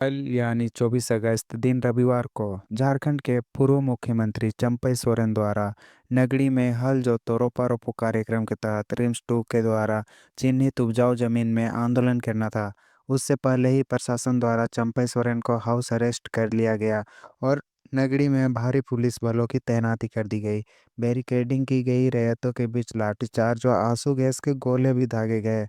कल यानी 24 अगस्त दिन रविवार को झारखंड के पूर्व मुख्यमंत्री चंपई सोरेन द्वारा नगरी में हल जोतो रोपा रोपो कार्यक्रम के तहत रिम्स टू के द्वारा चिन्हित उपजाऊ जमीन में आंदोलन करना था। उससे पहले ही प्रशासन द्वारा चंपई सोरेन को हाउस अरेस्ट कर लिया गया और नगरी में भारी पुलिस बलों की तैनाती कर दी गई। बैरिकेडिंग की गई, रैयतों के बीच लाठीचार्ज और आंसू गैस के गोले भी दागे गए।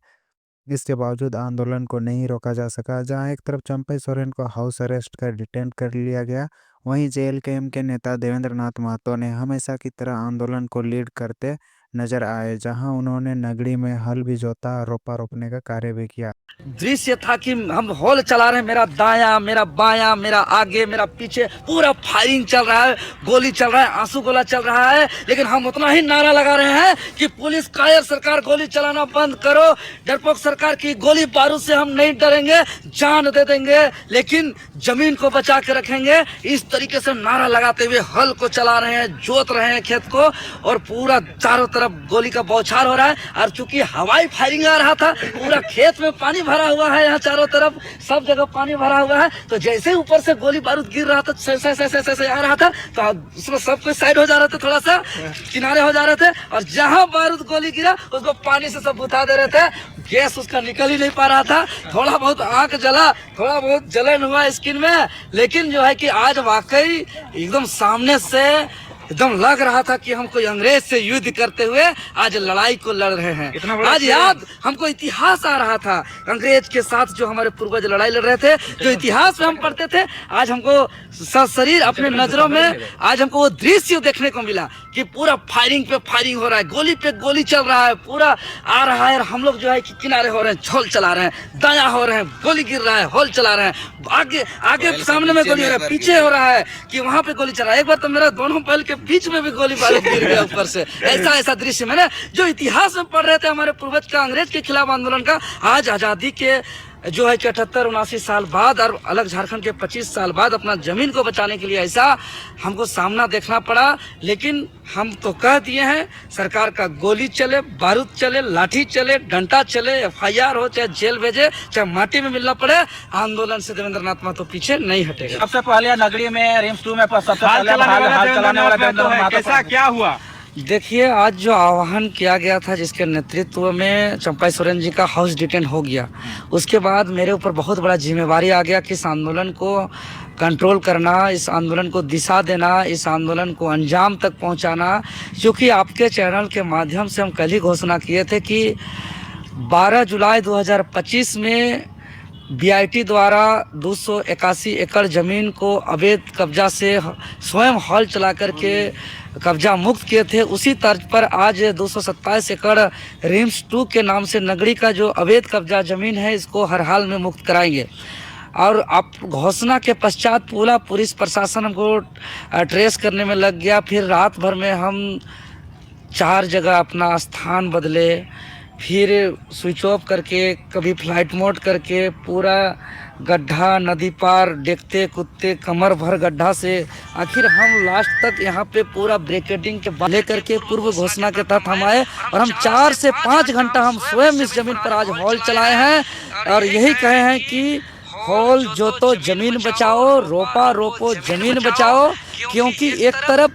इसके बावजूद आंदोलन को नहीं रोका जा सका। जहां एक तरफ चंपई सोरेन को हाउस अरेस्ट कर डिटेन कर लिया गया, वहीं जेएलकेएम के नेता देवेंद्र नाथ महतो ने हमेशा की तरह आंदोलन को लीड करते नजर आए। जहां उन्होंने नगरी में हल भी जोता और रोपा रोपने का कार्य भी किया। दृश्य था कि हम हॉल चला रहे हैं, मेरा दायां, मेरा बायां, मेरा आगे, मेरा पीछे, पूरा फायरिंग चल रहा है, गोली चल रहा है, आंसू गोला चल रहा है। लेकिन हम उतना ही नारा लगा रहे हैं कि पुलिस कायर सरकार, गोली चलाना बंद करो। डरपोक सरकार की गोली बारूद से हम नहीं डरेंगे, जान दे देंगे, लेकिन जमीन को बचा के रखेंगे। इस तरीके से नारा लगाते हुए हल को चला रहे हैं, जोत रहे हैं खेत को, और पूरा चारों तरफ गोली का बौछार हो रहा है। और चूंकि हवाई फायरिंग आ रहा था, पूरा खेत में पानी भरा हुआ है, यहाँ चारों तरफ सब जगह पानी भरा हुआ है। तो जैसे ही ऊपर से गोली बारूद गिर रहा था, से आ रहा था, तो उसमें सब कोई साइड हो जा रहे थे, थोड़ा सा किनारे हो जा रहे थे। और जहां बारूद गोली गिरा, उसको पानी से सब बुझा दे रहे थे। गैस उसका निकल ही नहीं पा रहा था। थोड़ा बहुत आंख जला, थोड़ा बहुत जलन हुआ स्किन में, लेकिन जो है कि आज वाकई एकदम सामने से एकदम लग रहा था कि हम कोई अंग्रेज से युद्ध करते हुए आज लड़ाई को लड़ रहे हैं। आज याद हमको इतिहास आ रहा था, अंग्रेज के साथ जो हमारे पूर्वज लड़ाई लड़ रहे थे, जो इतिहास में हम पढ़ते थे। आज हमको शरीर अपने नजरों में, आज हमको वो दृश्य देखने को मिला कि पूरा फायरिंग पे फायरिंग हो रहा है, गोली पे गोली चल रहा है, पूरा आ रहा है। और हम लोग जो है कि किनारे हो रहे हैं, झोल चला रहे हैं, दाया हो रहे हैं, गोली गिर रहा है, होल चला रहे हैं, आगे आगे सामने में गोली हो रहा है, पीछे हो रहा है कि वहां पे गोली चला रहा है। एक बार तो मेरा दोनों पैर के बीच में भी गोली बारूद गिर गया ऊपर से। ऐसा दृश्य मैंने जो इतिहास में पढ़ रहे थे हमारे पूर्वज का, अंग्रेज के खिलाफ आंदोलन का, आज आजादी के जो है कि 78-79 साल बाद और अलग झारखंड के 25 साल बाद अपना जमीन को बचाने के लिए ऐसा हमको सामना देखना पड़ा। लेकिन हम तो कह दिए हैं, सरकार का गोली चले, बारूद चले, लाठी चले, डंडा चले, एफआईआर हो, चाहे जेल भेजे, चाहे माटी में मिलना पड़े, आंदोलन से देवेंद्र नाथ महतो पीछे नहीं हटेगा। सबसे पहले नगरी में रिम्स 2 में सबसे पहले हाल चलाने वाला देवेंद्र महतो, कैसा क्या हुआ? देखिए, आज जो आह्वान किया गया था, जिसके नेतृत्व में चंपई सोरेन जी का हाउस डिटेन हो गया, उसके बाद मेरे ऊपर बहुत बड़ा जिम्मेवारी आ गया कि इस आंदोलन को कंट्रोल करना, इस आंदोलन को दिशा देना, इस आंदोलन को अंजाम तक पहुंचाना। क्योंकि आपके चैनल के माध्यम से हम कल ही घोषणा किए थे कि 12 जुलाई 2025 में बीआईटी द्वारा 281 एकड़ ज़मीन को अवैध कब्जा से स्वयं हॉल चला करके कब्जा मुक्त किए थे। उसी तर्ज पर आज 227 एकड़ रिम्स 2 के नाम से नगरी का जो अवैध कब्जा ज़मीन है, इसको हर हाल में मुक्त कराएंगे। और आप घोषणा के पश्चात पूरा पुलिस प्रशासन हमको ट्रेस करने में लग गया। फिर रात भर में हम 4 जगह अपना स्थान बदले, फिर स्विच ऑफ करके, कभी फ्लाइट मोड करके, पूरा गड्ढा, नदी पार, देखते कुत्ते, कमर भर गड्ढा से आखिर हम लास्ट तक यहाँ पे पूरा ब्रेकेडिंग के लेकर के पूर्व घोषणा के तहत हम आए। और हम 4 से 5 घंटा हम स्वयं इस जमीन पर आज हॉल चलाए हैं और यही कहे हैं कि हॉल जोतो जमीन बचाओ, रोपा रोपो जमीन बचाओ। क्योंकि एक तरफ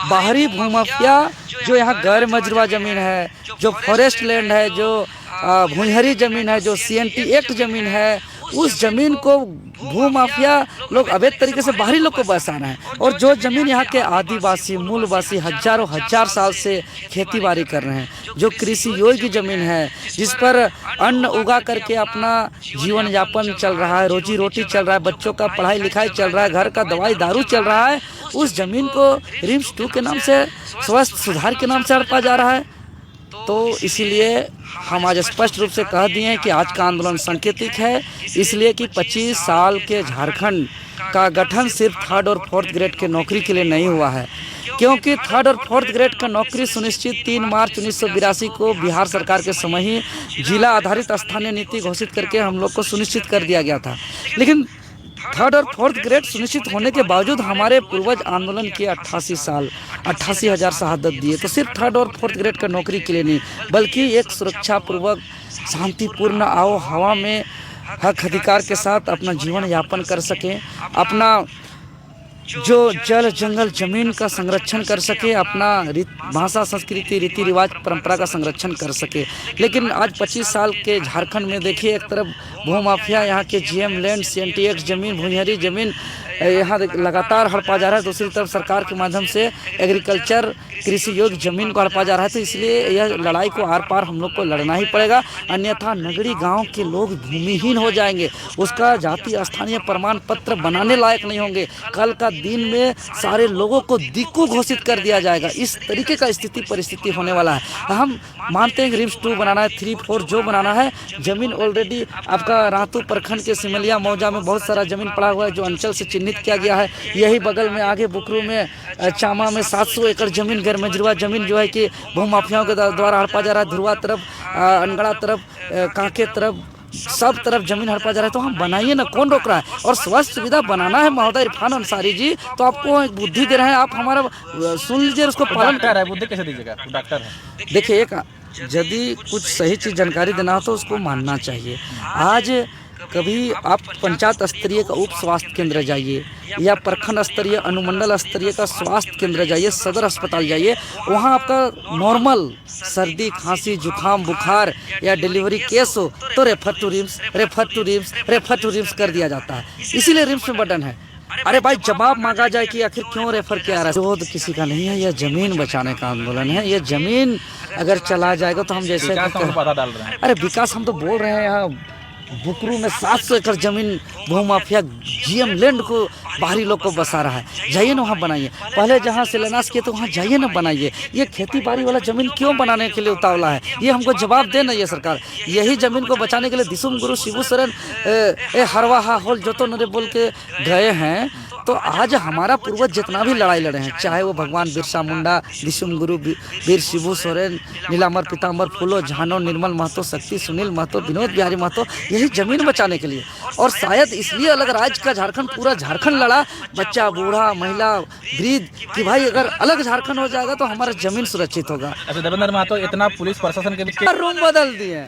बाहरी भूमाफिया जो यहाँ गैर मजरूआ जमीन है, जो फॉरेस्ट लैंड है, जो भूहरी जमीन है, जो सीएनटी एक्ट जमीन है, उस जमीन को भूमाफिया लोग अवैध तरीके से बाहरी लोग को बसाना है। और जो जमीन यहाँ के आदिवासी मूलवासी हजारों हजार साल से खेतीबाड़ी कर रहे हैं, जो कृषि योग्य जमीन है, जिस पर अन्न उगा करके अपना जीवन यापन चल रहा है, रोजी रोटी चल रहा है, बच्चों का पढ़ाई लिखाई चल रहा है, घर का दवाई दारू चल रहा है, उस जमीन को रिम्स 2 के नाम से, स्वास्थ्य सुधार के नाम से हड़पा जा रहा है। तो इसीलिए हम आज स्पष्ट रूप से कह दिए हैं कि आज का आंदोलन सांकेतिक है, इसलिए कि 25 साल के झारखंड का गठन सिर्फ 3rd और 4th ग्रेड के नौकरी के लिए नहीं हुआ है। क्योंकि 3rd और 4th ग्रेड का नौकरी सुनिश्चित 3 मार्च 1982 को बिहार सरकार के समय ही जिला आधारित स्थानीय नीति घोषित करके हम लोग को सुनिश्चित कर दिया गया था। लेकिन 3rd और 4th ग्रेड सुनिश्चित होने के बावजूद हमारे पूर्वज आंदोलन किए 88 साल, 88,000 शहादत दिए। तो सिर्फ 3rd और 4th ग्रेड का नौकरी के लिए नहीं, बल्कि एक सुरक्षा पूर्वक शांतिपूर्ण आओ हवा में हक अधिकार के साथ अपना जीवन यापन कर सकें, अपना जो जल जंगल जमीन का संरक्षण कर सके, अपना भाषा संस्कृति रीति रिवाज परंपरा का संरक्षण कर सके। लेकिन आज 25 साल के झारखंड में देखिए, एक तरफ भूमाफिया, यहाँ के जीएम लैंड, सीएनटीएक्स जमीन, भुइंजरी जमीन यहाँ लगातार हड़पा जा रहा है। दूसरी तरफ सरकार के माध्यम से एग्रीकल्चर कृषि योग्य जमीन को हड़पा जा रहा है। तो इसलिए यह लड़ाई को आर पार हम लोग को लड़ना ही पड़ेगा, अन्यथा नगरी गांव के लोग भूमिहीन हो जाएंगे, उसका जाति स्थानीय प्रमाण पत्र बनाने लायक नहीं होंगे। कल का दिन में सारे लोगों को दिक्कू घोषित कर दिया जाएगा। इस तरीके का स्थिति परिस्थिति होने वाला है। हम मानते हैं कि रिम्स 2 बनाना है, 3, 4 जो बनाना है। जमीन ऑलरेडी आपका रातू प्रखंड के सिमलिया मौजा में बहुत सारा जमीन पड़ा हुआ है जो अंचल से चिन्हित किया गया है। यही बगल में आगे बुकरू में चामा में 700 एकड़ जमीन गैर मजरूआ जमीन जो है कि भूमाफियाओं के द्वारा हड़पा जा रहा है। ध्रुवा तरफ, अनगढ़ा तरफ, कांके तरफ, सब तरफ जमीन हड़पा जा रहा है। तो हम बनाइए ना, कौन रोक रहा है? और स्वास्थ्य सुविधा बनाना है महोदय इरफान अंसारी जी, तो आपको एक बुद्धि दे रहे हैं, आप हमारा सुन लीजिए, उसको पालन कर रहा है। बुद्धि कैसे दीजिएगा? डॉक्टर है। देखिए, एक यदि कुछ सही चीज़ जानकारी देना हो तो उसको मानना चाहिए। आज कभी आप पंचायत स्तरीय का उप स्वास्थ्य केंद्र जाइए या प्रखंड स्तरीय अनुमंडल स्तरीय का स्वास्थ्य केंद्र जाइए, सदर अस्पताल जाइए, वहाँ आपका नॉर्मल सर्दी खांसी जुखाम बुखार या डिलीवरी केस हो तो refer to RIMS, refer to RIMS, refer to RIMS कर दिया जाता है। इसीलिए रिम्स में बटन है। अरे भाई, जवाब मांगा जाए कि आखिर क्यों रेफर किया रहा है। विरोध किसी का नहीं है, यह जमीन बचाने का आंदोलन है। यह जमीन अगर चला जाएगा तो हम जैसे पता डाल रहे हैं। अरे विकास हम तो बोल रहे हैं, यहाँ बुकरू में 700 एकड़ जमीन भूमाफिया जीएम लैंड को बाहरी लोग को बसा रहा है। जाइए ना, वहाँ बनाइए। पहले जहाँ शिलान्यास किए तो वहाँ जाइए ना, बनाइए। ये खेती बाड़ी वाला जमीन क्यों बनाने के लिए उतावला है? ये हमको जवाब देना ये सरकार। यही जमीन को बचाने के लिए दिसुम गुरु शिबू सोरेन हरवा हा होल जो तो नरे बोल के गए हैं। तो आज हमारा पूर्वज जितना भी लड़ाई लड़े हैं, चाहे वो भगवान बिरसा मुंडा, दिसुम गुरु वीर शिबू सोरेन, नीलांबर पीतांबर फूलो, झानो, निर्मल महतो, शक्ति सुनील महतो, विनोद बिहारी महतो, यही जमीन बचाने के लिए। और शायद इसलिए अलग राज्य का झारखंड, पूरा झारखंड लड़ा, बच्चा बूढ़ा महिला वृद्ध, कि भाई अगर अलग झारखंड हो जाएगा तो हमारा जमीन सुरक्षित होगा। अच्छा देवेंद्र महतो, इतना पुलिस प्रशासन के बीच रूम बदल दिए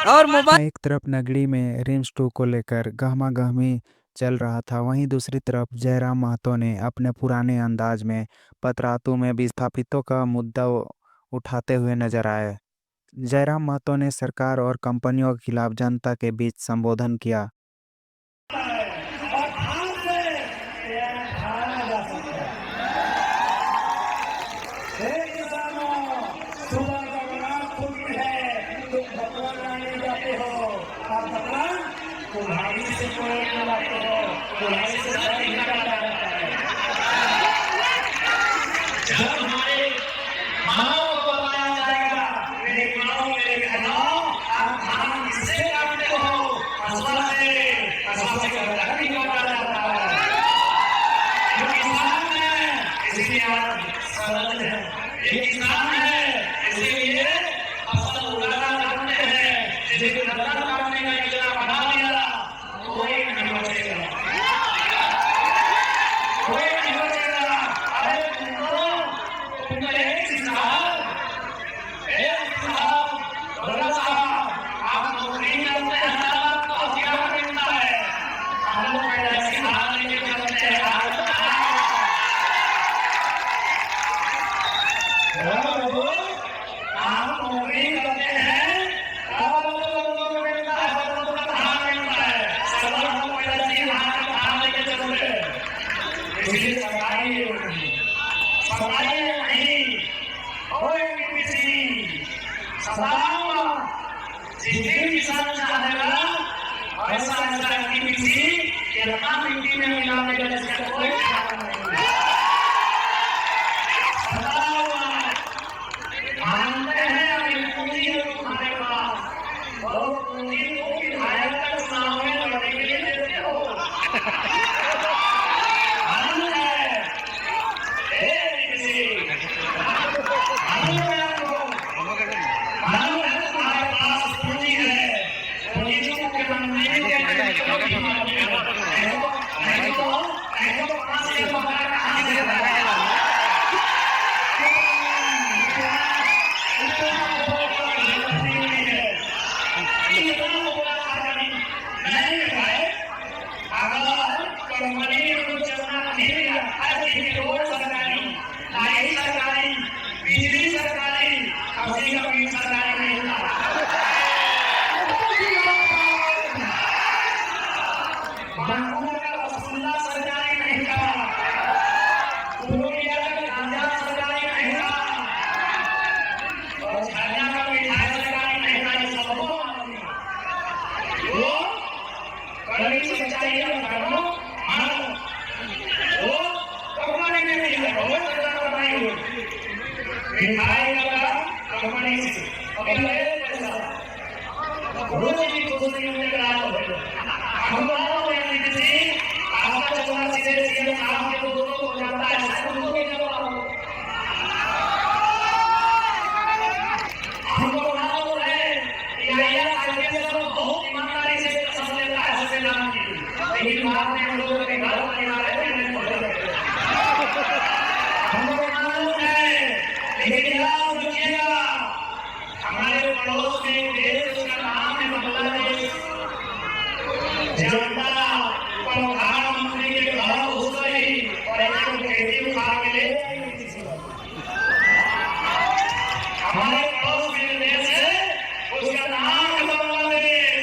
और मोबाइल। एक तरफ नगरी में रिम्स 2 को लेकर गहमा गहमी चल रहा था, वहीं दूसरी तरफ जयराम महतो ने अपने पुराने अंदाज में पतरातू में विस्थापितों का मुद्दा उठाते हुए नजर आए। जयराम महतो ने सरकार और कंपनियों के खिलाफ जनता के बीच संबोधन किया। कंपनी को चलना नहीं दिया। हर चीज की रोड सरकारी, लाइट सरकारी, बिजली सरकारी, कभी कभी सरकारी नहीं था। बैंकों का वसूला सरकारी नहीं था, पूर्णिया का गांजा सरकारी नहीं था, और झारिया का मिठाई सरकारी नहीं था। ये सबको वो कड़ी सच्चाई का धर्म मानो, वो कंपनी में नहीं है, वो सरकार बनाई हुई मिठाई का कंपनी से अभी पैसा रोज की कोशिश में करा रहा हमारा आपका चुनाव सीधे सीधे काम के दोनों को जाता है, सबको भी जवाब हमको मालूम है या आगे से तो बहुत ईमानदारी से सब लेता है सबसे नाम की, लेकिन बाद में हम लोग के घरों में आ रहे हैं हमको मालूम है। लेकिन याद रखिएगा हमारे पड़ोस में देश का नाम है बांग्लादेश, जनता प्रधानमंत्री के घर घुस गई और एक खेती उठा के ले हमारे पड़ोस में देश है उसका नाम है बांग्लादेश।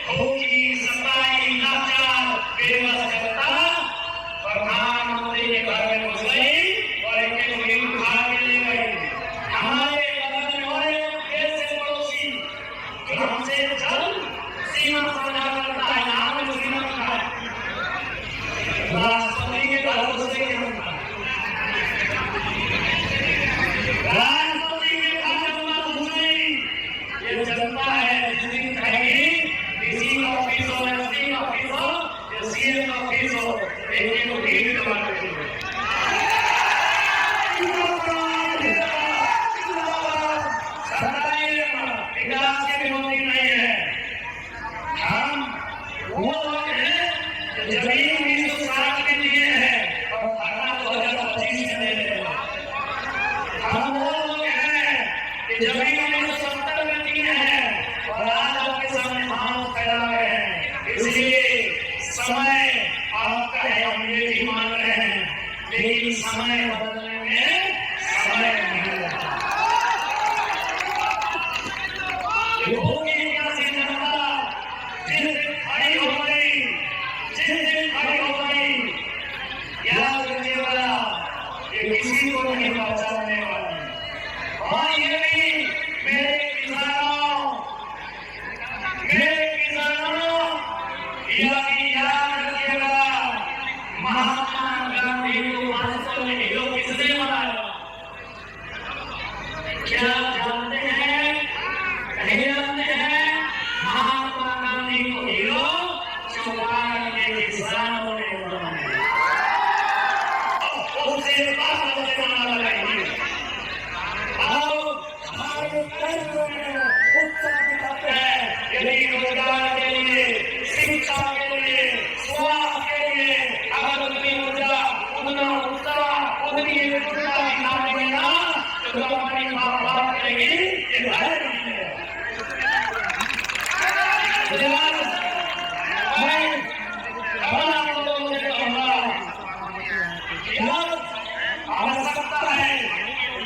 भूखी सताई लाचार बेवस्ता प्रधानमंत्री के घर में घुस गई और एक खेती उठा के ले गई। हमारे बगल में और एक देश है पड़ोसी जो हमसे जल सीमा साझा करता है, नाम है श्रीलंका। राष्ट्रपति के घर घुसे के राष्ट्रपति के घर में घुस गई। ये जनता है जिस दिन कहेगी डीसी का ऑफिस हो, एसपी का ऑफिस हो, सीएम का ऑफिस हो, एक को भीड़ करवा देती है। विकास की विरोधी नहीं है, हम वो लोग हैं जो जमीन 1960 के लिए है और धरना 2025 में ले रहे। हम वो लोग हैं कि जमीन 1970 में लिए है और आज आपके सामने भाव फैला रहे हैं। इसलिए समय आपका है, हम ये भी मान रहे हैं, लेकिन समय बदलने में समय नहीं लगता। किसी को नहीं पहचानने वाले और ये भी मेरे किसानों याद रखिएगा महात्मा गांधी को वास्तव में हीरो किसने बनाया? क्या जानते हैं? नहीं जानते हैं? महात्मा गांधी को हीरो चौपाल के किसानों ने बनाया। रोजगार के लिए, शिक्षा के लिए, स्वास्थ्य के लिए अगर उतनी ऊर्जा उतना उत्साह उतनी विपुलता दिखाने ना तो कंपनी बात करेगी ये घर नहीं है। मैं लोगों से कहूँगा आवश्यकता है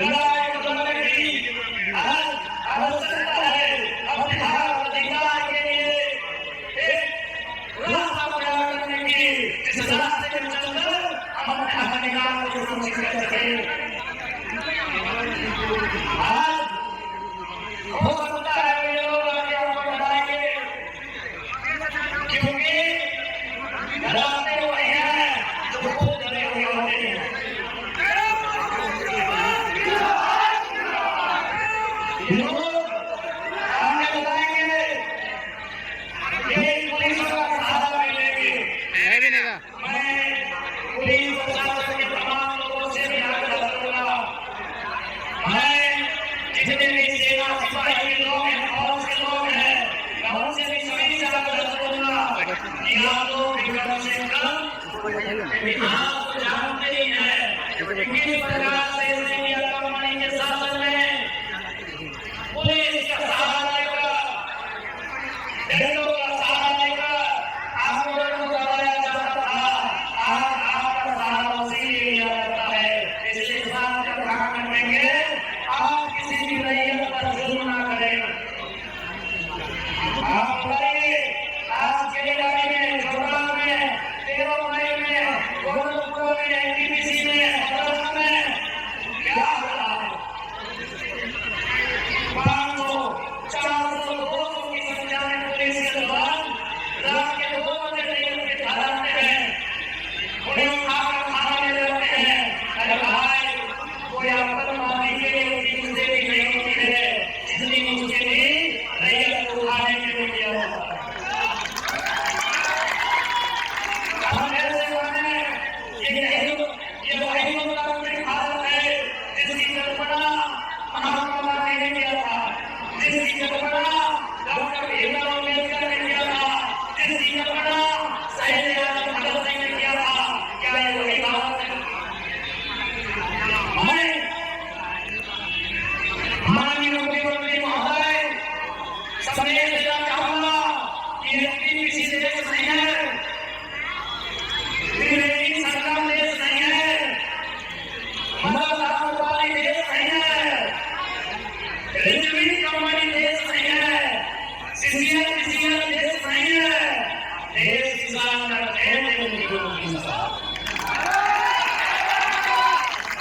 लड़ाई बदलने की, आवश्यकता है अपने हक अधिकार के लिए एक रास्ता तैयार करने की, जिस रास्ते में चलकर हम अपने हक अधिकार को सुनिश्चित कर सकें। आज हो सकता है वे लोग आगे आपको बताएंगे क्योंकि रास्ते वही हैं जो खुद डरे हुए होते हैं। लोग हमें बताएंगे ये पुलिस का सहारा मिलेगी। मैं पुलिस प्रशासन के तमाम लोगों से भी आग्रह करूंगा, मैं जितने भी सेना सिपाही लोग हैं, फौज के लोग हैं, मैं उनसे भी सभी से आग्रह करूंगा कि आप लोग विक्रम से इतिहास को जानते ही हैं किस प्रकार से इंडिया कंपनी के शासन में पुलिस का सहारा लेकर, डेलों का सहारा लेकर आंदोलन को दबाया जाता था।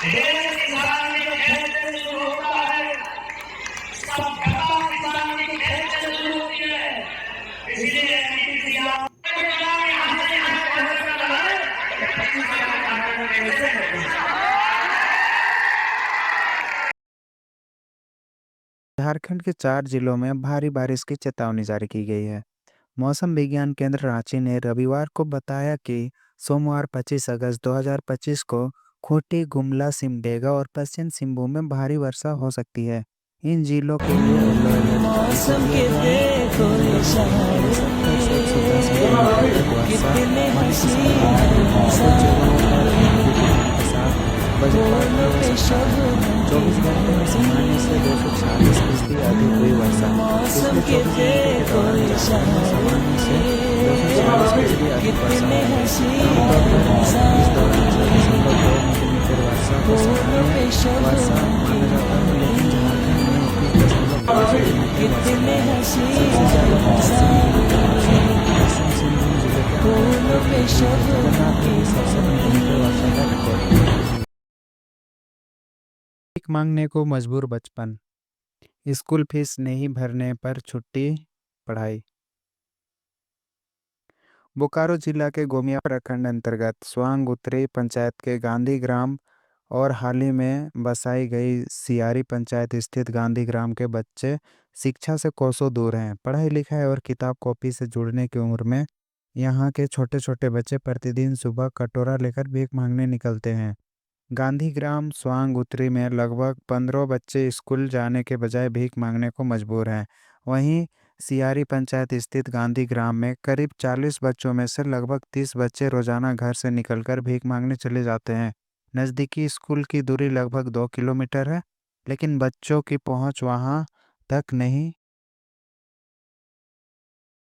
देश किसान के खेत से शुरू होता है, सभ्यता किसान के खेत से शुरू होती है। इसलिए एनटीपीसी झारखंड के 4 जिलों में भारी बारिश की चेतावनी जारी की गई है। मौसम विज्ञान केंद्र रांची ने रविवार को बताया कि सोमवार 25 अगस्त 2025 को खूंटी, गुमला, सिमडेगा और पश्चिम सिंहभूम में भारी वर्षा हो सकती है। इन जिलों के लिए येलो अलर्ट जारी कर दिया गया है। इन जिलों में 70 से 110 मिलीमीटर तक वर्षा होने की संभावना है। कुछ जगहों पर आंधी तूफान के साथ वज्रपात भी हो सकता है। 24 घंटे में सामान्य से 246% अधिक हुई वर्षा। पिछले 24 घंटे के दौरान झारखंड में सामान्य से 240% अधिक वर्षा हुई है। आमतौर पर इस दौरान 6.2 मिलीमीटर वर्षा को सामान्य वर्षा माना जाता है, लेकिन झारखंड में 21.5 मिलीमीटर वर्षा हुई है। सबसे ज्यादा 85 मिलीमीटर वर्षा पश्चिम सिंहभूम जिले के जगन्नाथ में 67 मिलीमीटर वर्षा का रिकॉर्ड किया। भीख मांगने को मजबूर बचपन, स्कूल फीस नहीं भरने पर छुट्टी पढ़ाई। बोकारो जिला के गोमिया प्रखंड अंतर्गत स्वांग उत्तरी पंचायत के गांधी ग्राम और हाल ही में बसाई गई सियारी पंचायत स्थित गांधी ग्राम के बच्चे शिक्षा से कोसों दूर हैं। पढ़ाई लिखाई और किताब कॉपी से जुड़ने की उम्र में यहाँ के छोटे छोटे बच्चे प्रतिदिन सुबह कटोरा लेकर भीख मांगने निकलते हैं। गांधी ग्राम स्वांग उत्तरी में लगभग 15 बच्चे स्कूल जाने के बजाय भीख मांगने को मजबूर हैं। वहीं सियारी पंचायत स्थित गांधी ग्राम में करीब 40 बच्चों में से लगभग 30 बच्चे रोजाना घर से निकलकर भीख मांगने चले जाते हैं। नज़दीकी स्कूल की दूरी लगभग 2 किलोमीटर है, लेकिन बच्चों की पहुंच वहां तक नहीं